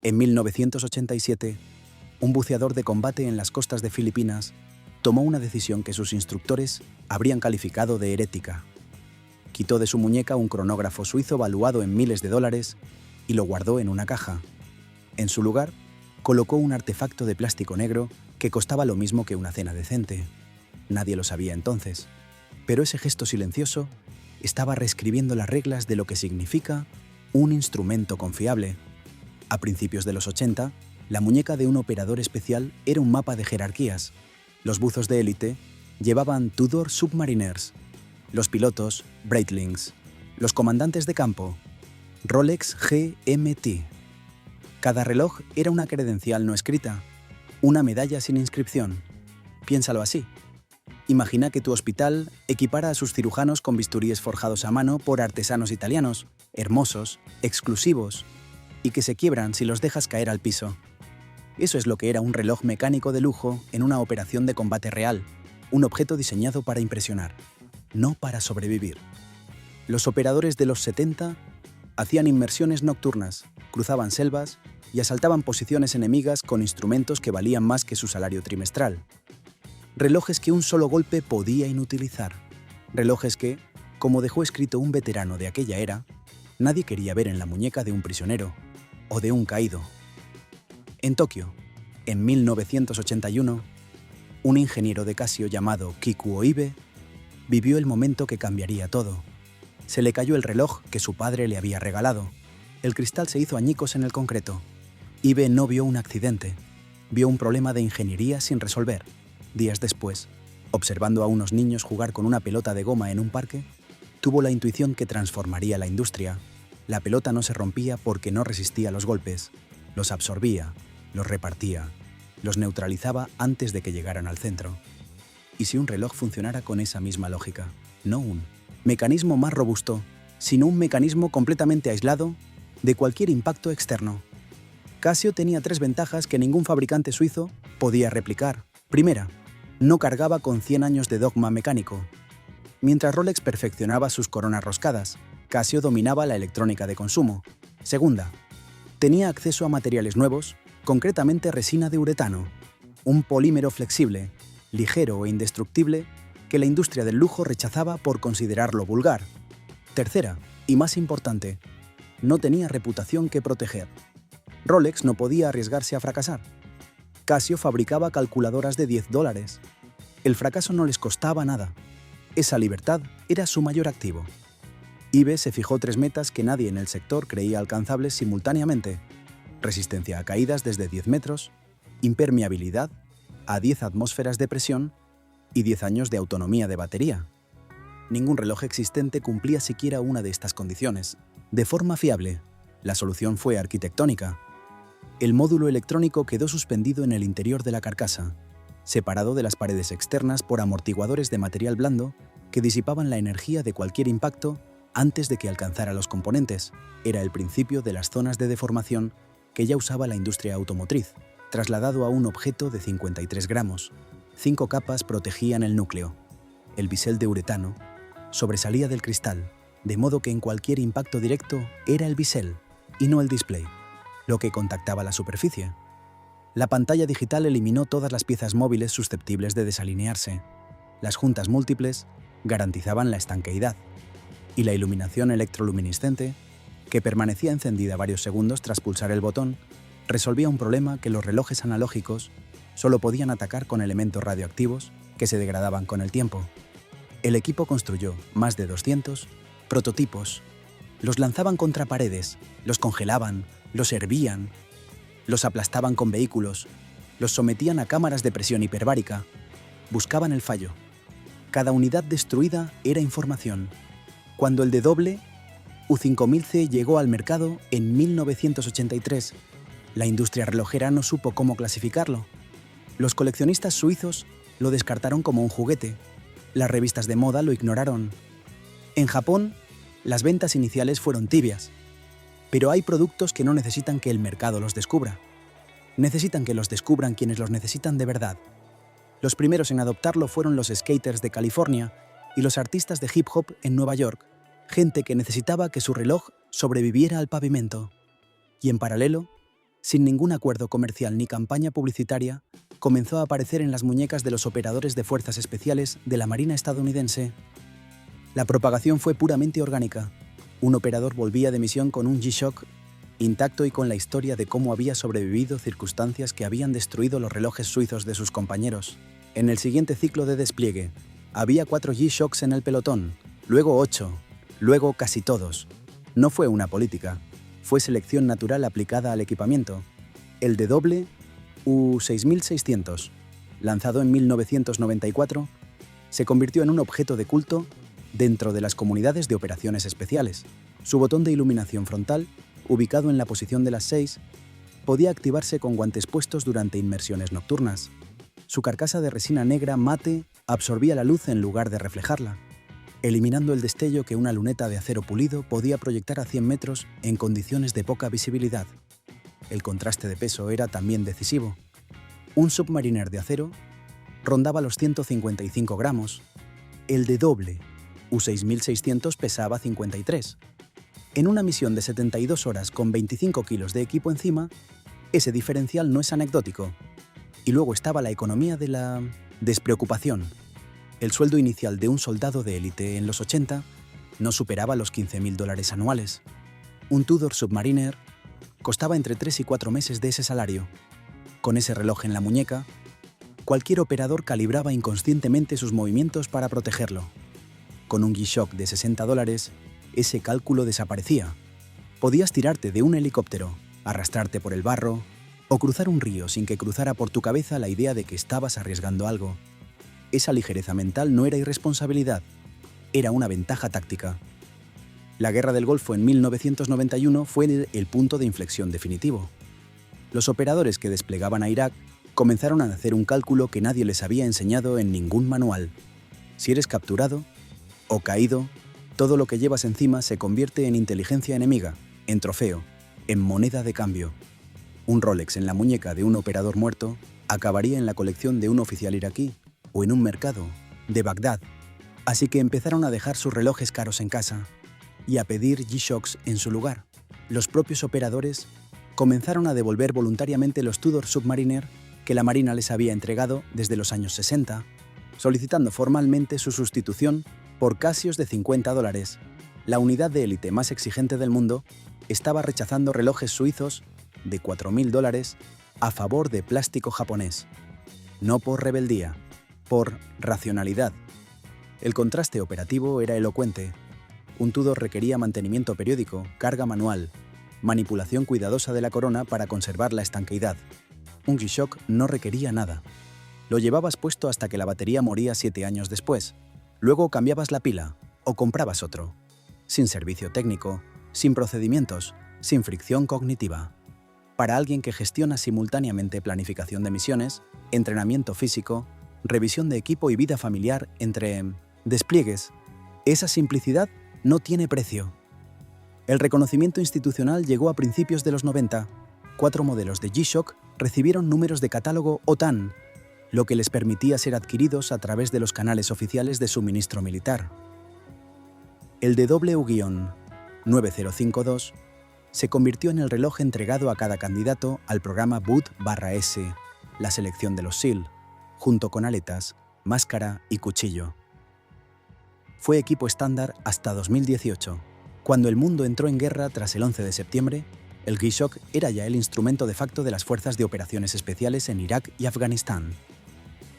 En 1987, un buceador de combate en las costas de Filipinas tomó una decisión que sus instructores habrían calificado de herética. Quitó de su muñeca un cronógrafo suizo valuado en miles de dólares y lo guardó en una caja. En su lugar, colocó un artefacto de plástico negro que costaba lo mismo que una cena decente. Nadie lo sabía entonces, pero ese gesto silencioso estaba reescribiendo las reglas de lo que significa un instrumento confiable. A principios de los 80, la muñeca de un operador especial era un mapa de jerarquías. Los buzos de élite llevaban Tudor Submariners, los pilotos Breitlings, los comandantes de campo Rolex GMT. Cada reloj era una credencial no escrita, una medalla sin inscripción. Piénsalo así. Imagina que tu hospital equipara a sus cirujanos con bisturíes forjados a mano por artesanos italianos, hermosos, exclusivos, y que se quiebran si los dejas caer al piso. Eso es lo que era un reloj mecánico de lujo en una operación de combate real, un objeto diseñado para impresionar, no para sobrevivir. Los operadores de los 70 hacían inmersiones nocturnas, cruzaban selvas y asaltaban posiciones enemigas con instrumentos que valían más que su salario trimestral. Relojes que un solo golpe podía inutilizar. Relojes que, como dejó escrito un veterano de aquella era, nadie quería ver en la muñeca de un prisionero o de un caído. En Tokio, en 1981, un ingeniero de Casio llamado Kikuo Ibe vivió el momento que cambiaría todo. Se le cayó el reloj que su padre le había regalado. El cristal se hizo añicos en el concreto. Ibe no vio un accidente, vio un problema de ingeniería sin resolver. Días después, observando a unos niños jugar con una pelota de goma en un parque, tuvo la intuición que transformaría la industria. La pelota no se rompía porque no resistía los golpes, los absorbía, los repartía, los neutralizaba antes de que llegaran al centro. ¿Y si un reloj funcionara con esa misma lógica? No un mecanismo más robusto, sino un mecanismo completamente aislado de cualquier impacto externo. Casio tenía 3 ventajas que ningún fabricante suizo podía replicar. Primera, no cargaba con 100 años de dogma mecánico. Mientras Rolex perfeccionaba sus coronas roscadas, Casio dominaba la electrónica de consumo. Segunda, tenía acceso a materiales nuevos, concretamente resina de uretano, un polímero flexible, ligero e indestructible que la industria del lujo rechazaba por considerarlo vulgar. Tercera, y más importante, no tenía reputación que proteger. Rolex no podía arriesgarse a fracasar. Casio fabricaba calculadoras de $10. El fracaso no les costaba nada. Esa libertad era su mayor activo. Ibe se fijó 3 metas que nadie en el sector creía alcanzables simultáneamente: resistencia a caídas desde 10 metros, impermeabilidad a 10 atmósferas de presión y 10 años de autonomía de batería. Ningún reloj existente cumplía siquiera una de estas condiciones. De forma fiable, la solución fue arquitectónica. El módulo electrónico quedó suspendido en el interior de la carcasa, separado de las paredes externas por amortiguadores de material blando que disipaban la energía de cualquier impacto antes de que alcanzara los componentes. Era el principio de las zonas de deformación que ya usaba la industria automotriz, trasladado a un objeto de 53 gramos. 5 capas protegían el núcleo. El bisel de uretano sobresalía del cristal, de modo que en cualquier impacto directo era el bisel, y no el display, lo que contactaba la superficie. La pantalla digital eliminó todas las piezas móviles susceptibles de desalinearse. Las juntas múltiples garantizaban la estanqueidad, y la iluminación electroluminiscente, que permanecía encendida varios segundos tras pulsar el botón, resolvía un problema que los relojes analógicos solo podían atacar con elementos radioactivos que se degradaban con el tiempo. El equipo construyó más de 200 prototipos. Los lanzaban contra paredes, los congelaban, los hervían, los aplastaban con vehículos, los sometían a cámaras de presión hiperbárica, buscaban el fallo. Cada unidad destruida era información. Cuando el D-Doble U5000C llegó al mercado en 1983, la industria relojera no supo cómo clasificarlo. Los coleccionistas suizos lo descartaron como un juguete. Las revistas de moda lo ignoraron. En Japón, las ventas iniciales fueron tibias. Pero hay productos que no necesitan que el mercado los descubra. Necesitan que los descubran quienes los necesitan de verdad. Los primeros en adoptarlo fueron los skaters de California y los artistas de hip hop en Nueva York, gente que necesitaba que su reloj sobreviviera al pavimento. Y en paralelo, Sin ningún acuerdo comercial ni campaña publicitaria, comenzó a aparecer en las muñecas de los operadores de fuerzas especiales de la Marina estadounidense. La propagación fue puramente orgánica. Un operador volvía de misión con un G-Shock intacto y con la historia de cómo había sobrevivido circunstancias que habían destruido los relojes suizos de sus compañeros. En el siguiente ciclo de despliegue, había 4 G-Shocks en el pelotón, luego 8, luego casi todos. No fue una política, fue selección natural aplicada al equipamiento. El DW U6600, lanzado en 1994, se convirtió en un objeto de culto dentro de las comunidades de operaciones especiales. Su botón de iluminación frontal, ubicado en la posición de las 6, podía activarse con guantes puestos durante inmersiones nocturnas. Su carcasa de resina negra mate absorbía la luz en lugar de reflejarla, eliminando el destello que una luneta de acero pulido podía proyectar a 100 metros en condiciones de poca visibilidad. El contraste de peso era también decisivo. Un Submariner de acero rondaba los 155 gramos. El DW U6600 pesaba 53. En una misión de 72 horas con 25 kilos de equipo encima, ese diferencial no es anecdótico. Y luego estaba la economía de la despreocupación. El sueldo inicial de un soldado de élite en los 80 no superaba los $15.000 anuales. Un Tudor Submariner costaba entre 3 y 4 meses de ese salario. Con ese reloj en la muñeca, cualquier operador calibraba inconscientemente sus movimientos para protegerlo. Con un G-Shock de $60, ese cálculo desaparecía. Podías tirarte de un helicóptero, arrastrarte por el barro o cruzar un río sin que cruzara por tu cabeza la idea de que estabas arriesgando algo. Esa ligereza mental no era irresponsabilidad, era una ventaja táctica. La Guerra del Golfo en 1991 fue el punto de inflexión definitivo. Los operadores que desplegaban a Irak comenzaron a hacer un cálculo que nadie les había enseñado en ningún manual. Si eres capturado o caído, todo lo que llevas encima se convierte en inteligencia enemiga, en trofeo, en moneda de cambio. Un Rolex en la muñeca de un operador muerto acabaría en la colección de un oficial iraquí o en un mercado de Bagdad. Así que empezaron a dejar sus relojes caros en casa y a pedir G-Shocks en su lugar. Los propios operadores comenzaron a devolver voluntariamente los Tudor Submariner que la Marina les había entregado desde los años 60, solicitando formalmente su sustitución por Casios de $50. La unidad de élite más exigente del mundo estaba rechazando relojes suizos de $4.000 a favor de plástico japonés. No por rebeldía, por racionalidad. El contraste operativo era elocuente. Un Tudor requería mantenimiento periódico, carga manual, manipulación cuidadosa de la corona para conservar la estanqueidad. Un G-Shock no requería nada. Lo llevabas puesto hasta que la batería moría 7 años después. Luego cambiabas la pila o comprabas otro. Sin servicio técnico, sin procedimientos, sin fricción cognitiva. Para alguien que gestiona simultáneamente planificación de misiones, entrenamiento físico, revisión de equipo y vida familiar entre despliegues, esa simplicidad no tiene precio. El reconocimiento institucional llegó a principios de los 90. 4 modelos de G-Shock recibieron números de catálogo OTAN, lo que les permitía ser adquiridos a través de los canales oficiales de suministro militar. El DW-9052 se convirtió en el reloj entregado a cada candidato al programa Boot/S, la selección de los SEAL, junto con aletas, máscara y cuchillo. Fue equipo estándar hasta 2018. Cuando el mundo entró en guerra tras el 11 de septiembre, el G-Shock era ya el instrumento de facto de las fuerzas de operaciones especiales en Irak y Afganistán.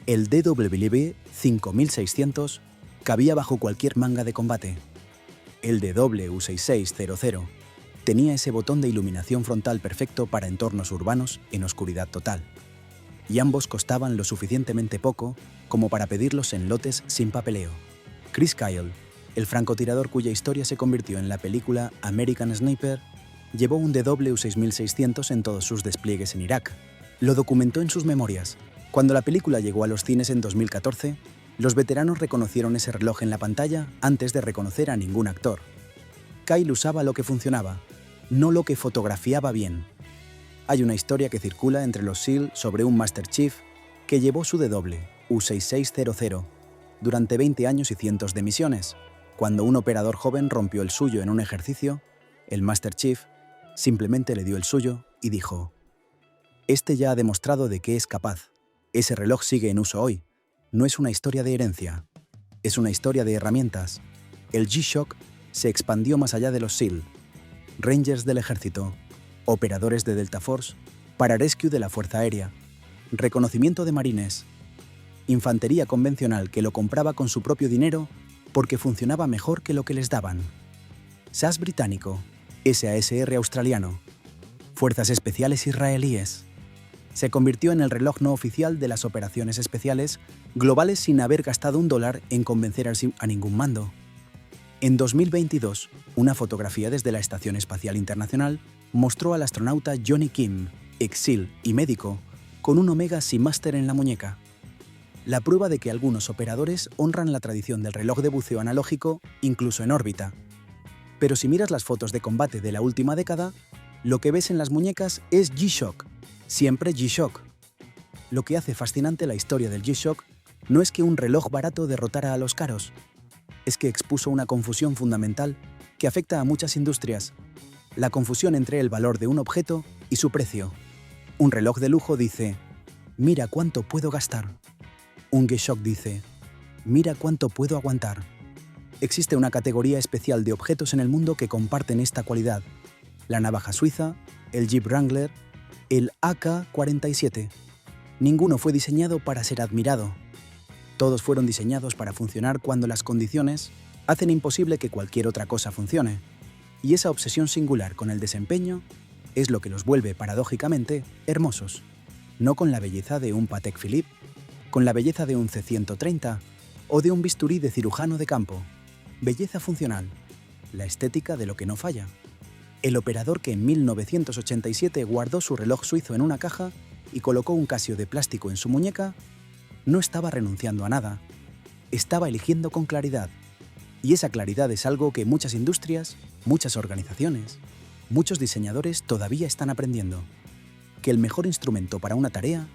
El DW5600 cabía bajo cualquier manga de combate. El DW6600 tenía ese botón de iluminación frontal perfecto para entornos urbanos en oscuridad total. Y ambos costaban lo suficientemente poco como para pedirlos en lotes sin papeleo. Chris Kyle, el francotirador cuya historia se convirtió en la película American Sniper, llevó un DW6600 en todos sus despliegues en Irak. Lo documentó en sus memorias. Cuando la película llegó a los cines en 2014, los veteranos reconocieron ese reloj en la pantalla antes de reconocer a ningún actor. Kyle usaba lo que funcionaba, no lo que fotografiaba bien. Hay una historia que circula entre los SEAL sobre un Master Chief que llevó su DW U6600 durante 20 años y cientos de misiones. Cuando un operador joven rompió el suyo en un ejercicio, el Master Chief simplemente le dio el suyo y dijo: Este ya ha demostrado de qué es capaz. Ese reloj sigue en uso hoy. No es una historia de herencia, es una historia de herramientas. El G-Shock se expandió más allá de los SEAL, Rangers del Ejército, operadores de Delta Force, Pararescue de la Fuerza Aérea, reconocimiento de marines, infantería convencional que lo compraba con su propio dinero porque funcionaba mejor que lo que les daban. SAS británico, SASR australiano, fuerzas especiales israelíes. Se convirtió en el reloj no oficial de las operaciones especiales globales sin haber gastado $1 en convencer a ningún mando. En 2022, una fotografía desde la Estación Espacial Internacional mostró al astronauta Johnny Kim, ex-SEAL y médico, con un Omega Seamaster en la muñeca. La prueba de que algunos operadores honran la tradición del reloj de buceo analógico incluso en órbita. Pero si miras las fotos de combate de la última década, lo que ves en las muñecas es G-Shock, siempre G-Shock. Lo que hace fascinante la historia del G-Shock no es que un reloj barato derrotara a los caros, es que expuso una confusión fundamental que afecta a muchas industrias, la confusión entre el valor de un objeto y su precio. Un reloj de lujo dice, mira cuánto puedo gastar. Un G-Shock dice, mira cuánto puedo aguantar. Existe una categoría especial de objetos en el mundo que comparten esta cualidad, la navaja suiza, el Jeep Wrangler, el AK-47. Ninguno fue diseñado para ser admirado. Todos fueron diseñados para funcionar cuando las condiciones hacen imposible que cualquier otra cosa funcione. Y esa obsesión singular con el desempeño es lo que los vuelve, paradójicamente, hermosos. No con la belleza de un Patek Philippe, con la belleza de un C-130 o de un bisturí de cirujano de campo. Belleza funcional, la estética de lo que no falla. El operador que en 1987 guardó su reloj suizo en una caja y colocó un Casio de plástico en su muñeca, no estaba renunciando a nada, estaba eligiendo con claridad. Y esa claridad es algo que muchas industrias, muchas organizaciones, muchos diseñadores todavía están aprendiendo. Que el mejor instrumento para una tarea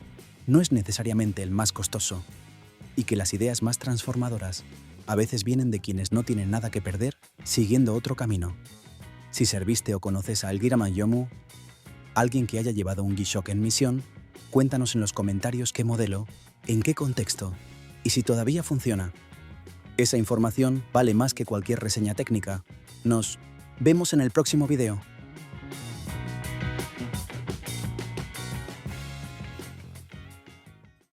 no es necesariamente el más costoso, y que las ideas más transformadoras a veces vienen de quienes no tienen nada que perder siguiendo otro camino. Si serviste o conoces a Elgira Manyomu, alguien que haya llevado un G-Shock en misión, cuéntanos en los comentarios qué modelo, en qué contexto y si todavía funciona. Esa información vale más que cualquier reseña técnica. Nos vemos en el próximo video.